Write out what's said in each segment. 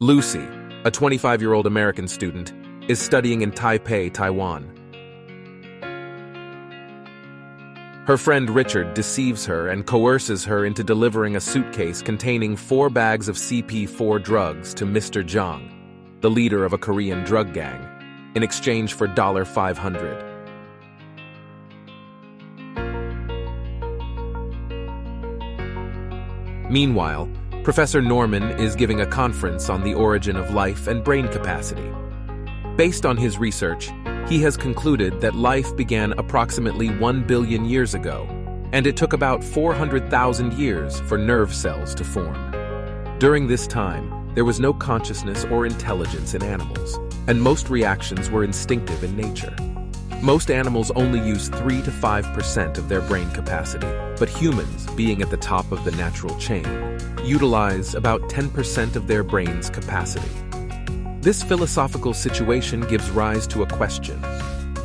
Lucy, a 25-year-old American student, is studying in Taipei, Taiwan. Her friend Richard deceives her and coerces her into delivering a suitcase containing 4 bags of CP4 drugs to Mr. Zhang, the leader of a Korean drug gang, in exchange for $500. Meanwhile, Professor Norman is giving a conference on the origin of life and brain capacity. Based on his research, he has concluded that life began approximately 1 billion years ago, and it took about 400,000 years for nerve cells to form. During this time, there was no consciousness or intelligence in animals, and most reactions were instinctive in nature. Most animals only use 3 to 5% of their brain capacity, but humans, being at the top of the natural chain, utilize about 10% of their brain's capacity. This philosophical situation gives rise to a question.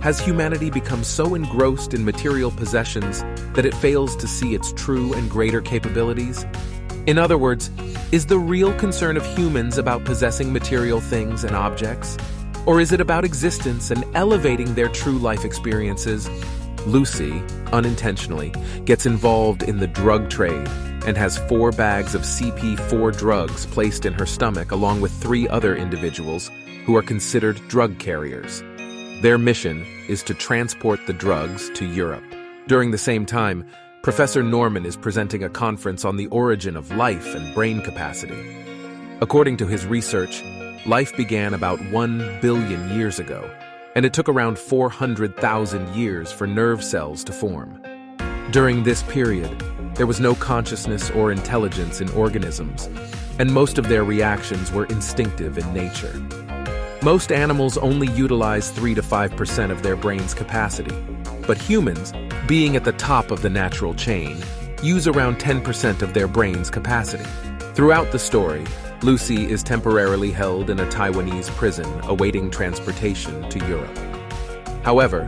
Has humanity become so engrossed in material possessions that it fails to see its true and greater capabilities? In other words, is the real concern of humans about possessing material things and objects? Or is it about existence and elevating their true life experiences? Lucy, unintentionally, gets involved in the drug trade and has 4 bags of CP4 drugs placed in her stomach along with 3 other individuals who are considered drug carriers. Their mission is to transport the drugs to Europe. During the same time, Professor Norman is presenting a conference on the origin of life and brain capacity. According to his research, life began about 1 billion years ago, and it took around 400,000 years for nerve cells to form. During this period, there was no consciousness or intelligence in organisms, and most of their reactions were instinctive in nature. Most animals only utilize 3 to 5% of their brain's capacity, but humans, being at the top of the natural chain, use around 10% of their brain's capacity. Throughout the story, Lucy is temporarily held in a Taiwanese prison awaiting transportation to Europe. However,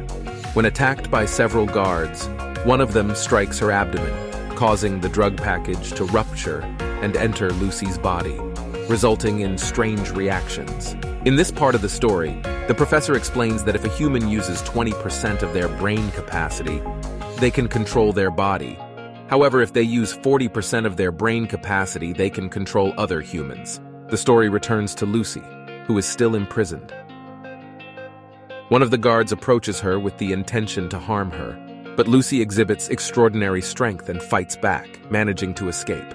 when attacked by several guards, one of them strikes her abdomen, causing the drug package to rupture and enter Lucy's body, resulting in strange reactions. In this part of the story, the professor explains that if a human uses 20% of their brain capacity, they can control their body. However, if they use 40% of their brain capacity, they can control other humans. The story returns to Lucy, who is still imprisoned. One of the guards approaches her with the intention to harm her, but Lucy exhibits extraordinary strength and fights back, managing to escape.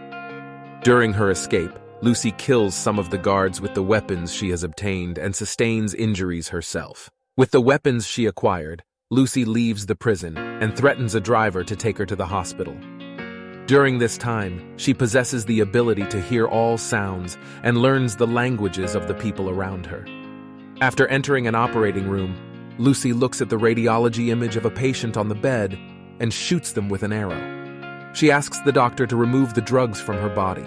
During her escape, Lucy kills some of the guards with the weapons she has obtained and sustains injuries herself. With the weapons she acquired, Lucy leaves the prison and threatens a driver to take her to the hospital. During this time, she possesses the ability to hear all sounds and learns the languages of the people around her. After entering an operating room, Lucy looks at the radiology image of a patient on the bed and shoots them with an arrow. She asks the doctor to remove the drugs from her body.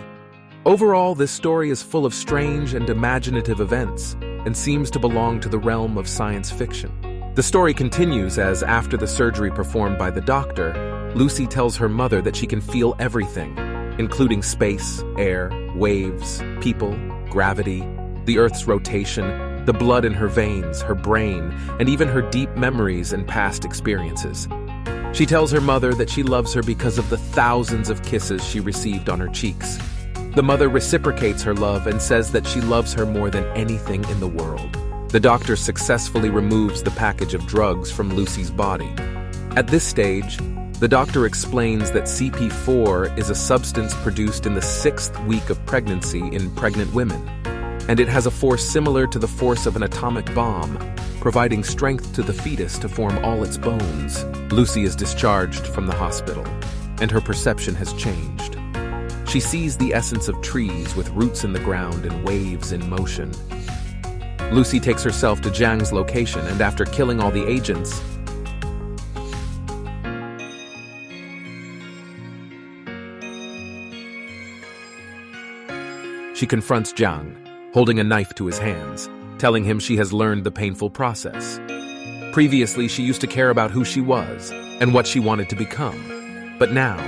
Overall, this story is full of strange and imaginative events and seems to belong to the realm of science fiction. The story continues as, after the surgery performed by the doctor, Lucy tells her mother that she can feel everything, including space, air, waves, people, gravity, the Earth's rotation, the blood in her veins, her brain, and even her deep memories and past experiences. She tells her mother that she loves her because of the thousands of kisses she received on her cheeks. The mother reciprocates her love and says that she loves her more than anything in the world. The doctor successfully removes the package of drugs from Lucy's body. At this stage, the doctor explains that CP4 is a substance produced in the 6th week of pregnancy in pregnant women, and it has a force similar to the force of an atomic bomb, providing strength to the fetus to form all its bones. Lucy is discharged from the hospital, and her perception has changed. She sees the essence of trees with roots in the ground and waves in motion. Lucy takes herself to Zhang's location, and after killing all the agents, she confronts Zhang, holding a knife to his hands, telling him she has learned the painful process. Previously, she used to care about who she was and what she wanted to become. But now,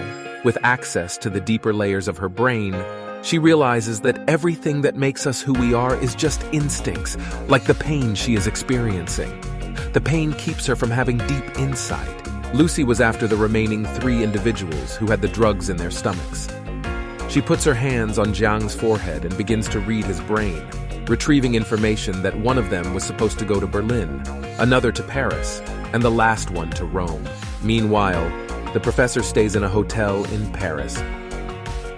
with access to the deeper layers of her brain, She realizes that everything that makes us who we are is just instincts, like the pain she is experiencing. The pain keeps her from having deep insight. Lucy was after the remaining 3 individuals who had the drugs in their stomachs. She puts her hands on Jiang's forehead and begins to read his brain, retrieving information that one of them was supposed to go to Berlin, another to Paris, and the last one to Rome. Meanwhile, the professor stays in a hotel in Paris.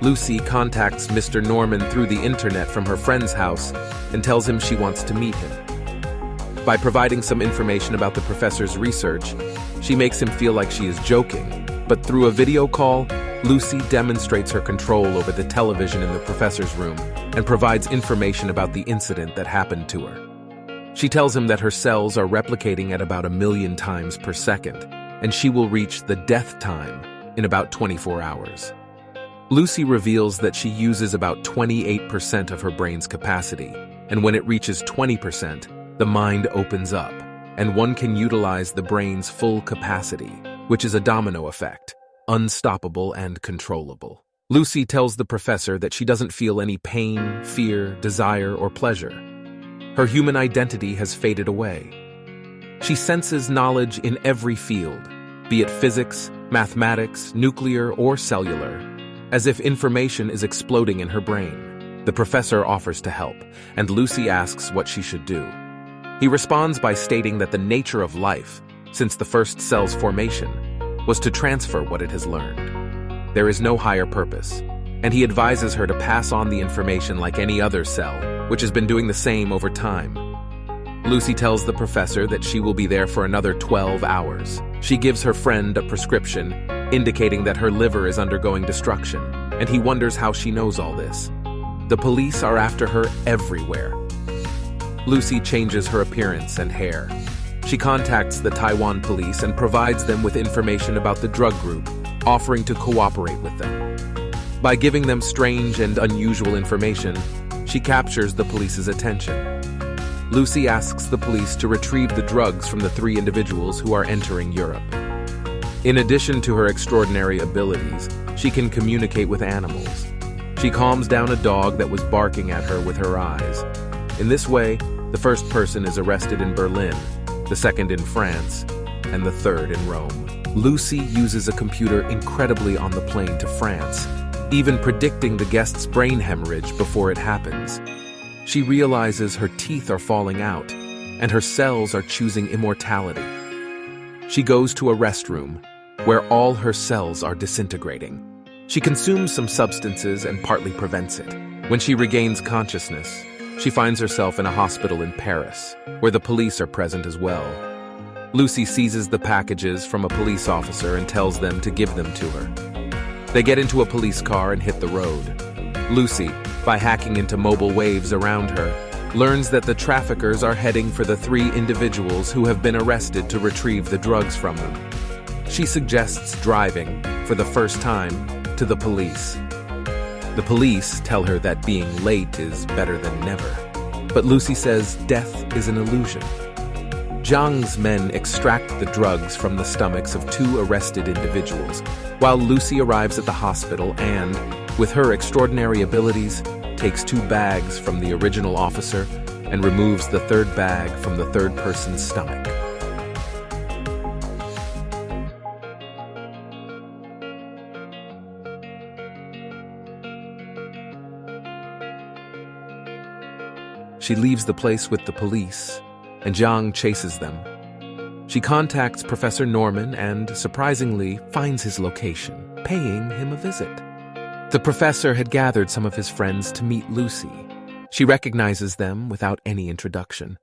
Lucy contacts Mr. Norman through the internet from her friend's house and tells him she wants to meet him. By providing some information about the professor's research, she makes him feel like she is joking, but through a video call, Lucy demonstrates her control over the television in the professor's room and provides information about the incident that happened to her. She tells him that her cells are replicating at about 1,000,000 times per second, and she will reach the death time in about 24 hours. Lucy reveals that she uses about 28% of her brain's capacity, and when it reaches 20%, the mind opens up, and one can utilize the brain's full capacity, which is a domino effect, unstoppable and controllable. Lucy tells the professor that she doesn't feel any pain, fear, desire, or pleasure. Her human identity has faded away. She senses knowledge in every field, be it physics, mathematics, nuclear, or cellular, as if information is exploding in her brain. The professor offers to help, and Lucy asks what she should do. He responds by stating that the nature of life, since the first cell's formation, was to transfer what it has learned. There is no higher purpose, and he advises her to pass on the information like any other cell, which has been doing the same over time. Lucy tells the professor that she will be there for another 12 hours. She gives her friend a prescription, indicating that her liver is undergoing destruction, and he wonders how she knows all this. The police are after her everywhere. Lucy changes her appearance and hair. She contacts the Taiwan police and provides them with information about the drug group, offering to cooperate with them. By giving them strange and unusual information, she captures the police's attention. Lucy asks the police to retrieve the drugs from the 3 individuals who are entering Europe. In addition to her extraordinary abilities, she can communicate with animals. She calms down a dog that was barking at her with her eyes. In this way, the first person is arrested in Berlin, the second in France, and the third in Rome. Lucy uses a computer incredibly on the plane to France, even predicting the guest's brain hemorrhage before it happens. She realizes her teeth are falling out, and her cells are choosing immortality. She goes to a restroom, where all her cells are disintegrating. She consumes some substances and partly prevents it. When she regains consciousness, she finds herself in a hospital in Paris, where the police are present as well. Lucy seizes the packages from a police officer and tells them to give them to her. They get into a police car and hit the road. Lucy, by hacking into mobile waves around her, learns that the traffickers are heading for the 3 individuals who have been arrested to retrieve the drugs from them. She suggests driving, for the first time, to the police. The police tell her that being late is better than never. But Lucy says death is an illusion. Jiang's men extract the drugs from the stomachs of 2 arrested individuals, while Lucy arrives at the hospital and, with her extraordinary abilities, takes 2 bags from the original officer and removes the 3rd bag from the 3rd person's stomach. She leaves the place with the police, and Jiang chases them. She contacts Professor Norman and, surprisingly, finds his location, paying him a visit. The professor had gathered some of his friends to meet Lucy. She recognizes them without any introduction.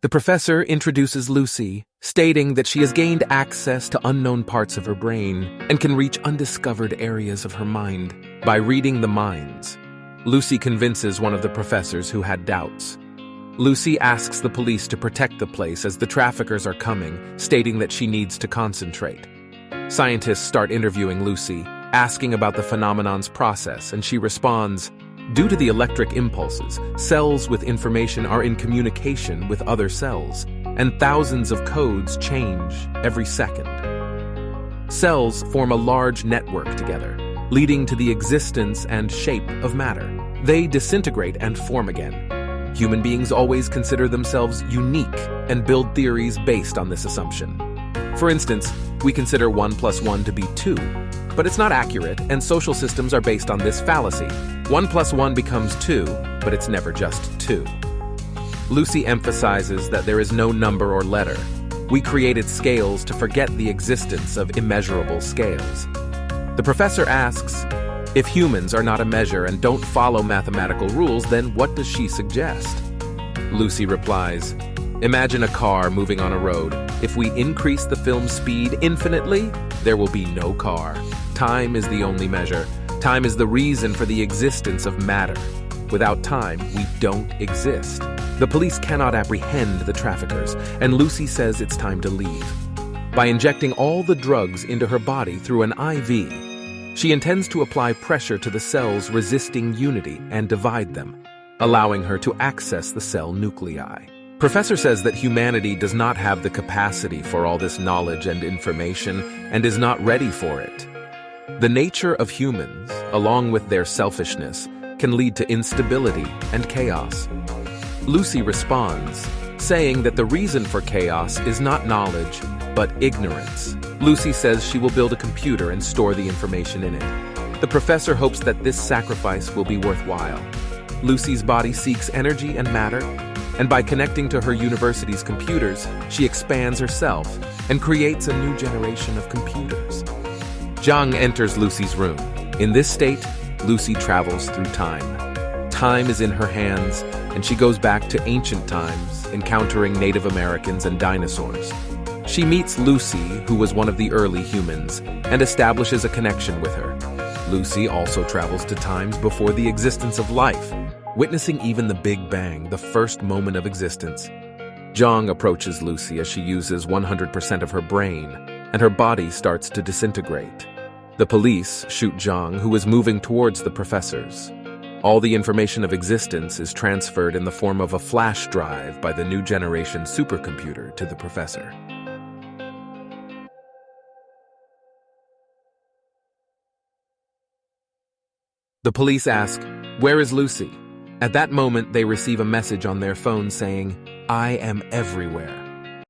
The professor introduces Lucy, stating that she has gained access to unknown parts of her brain and can reach undiscovered areas of her mind by reading the minds. Lucy convinces one of the professors who had doubts. Lucy asks the police to protect the place as the traffickers are coming, stating that she needs to concentrate. Scientists start interviewing Lucy, asking about the phenomenon's process, and she responds, "Due to the electric impulses, cells with information are in communication with other cells, and thousands of codes change every second. Cells form a large network together, leading to the existence and shape of matter. they disintegrate and form again. Human beings always consider themselves unique and build theories based on this assumption. For instance, we consider 1 plus 1 to be 2, but it's not accurate, and social systems are based on this fallacy. 1 plus 1 becomes 2, but it's never just 2. Lucy emphasizes that there is no number or letter. We created scales to forget the existence of immeasurable scales. The professor asks, if humans are not a measure and don't follow mathematical rules, then what does she suggest? Lucy replies, imagine a car moving on a road. If we increase the film's speed infinitely, there will be no car. Time is the only measure. Time is the reason for the existence of matter. Without time, we don't exist. The police cannot apprehend the traffickers, and Lucy says it's time to leave. By injecting all the drugs into her body through an IV, she intends to apply pressure to the cells resisting unity and divide them, allowing her to access the cell nuclei. Professor says that humanity does not have the capacity for all this knowledge and information and is not ready for it. The nature of humans, along with their selfishness, can lead to instability and chaos. Lucy responds, saying that the reason for chaos is not knowledge, but ignorance. Lucy says she will build a computer and store the information in it. The professor hopes that this sacrifice will be worthwhile. Lucy's body seeks energy and matter, and by connecting to her university's computers, she expands herself and creates a new generation of computers. Zhang enters Lucy's room. In this state, Lucy travels through time. Time is in her hands, and she goes back to ancient times, encountering Native Americans and dinosaurs. She meets Lucy, who was one of the early humans, and establishes a connection with her. Lucy also travels to times before the existence of life, witnessing even the Big Bang, the first moment of existence. Zhang approaches Lucy as she uses 100% of her brain, and her body starts to disintegrate. The police shoot Zhang, who is moving towards the professors. All the information of existence is transferred in the form of a flash drive by the new generation supercomputer to the professor. The police ask, "Where is Lucy?" At that moment, they receive a message on their phone saying, "I am everywhere."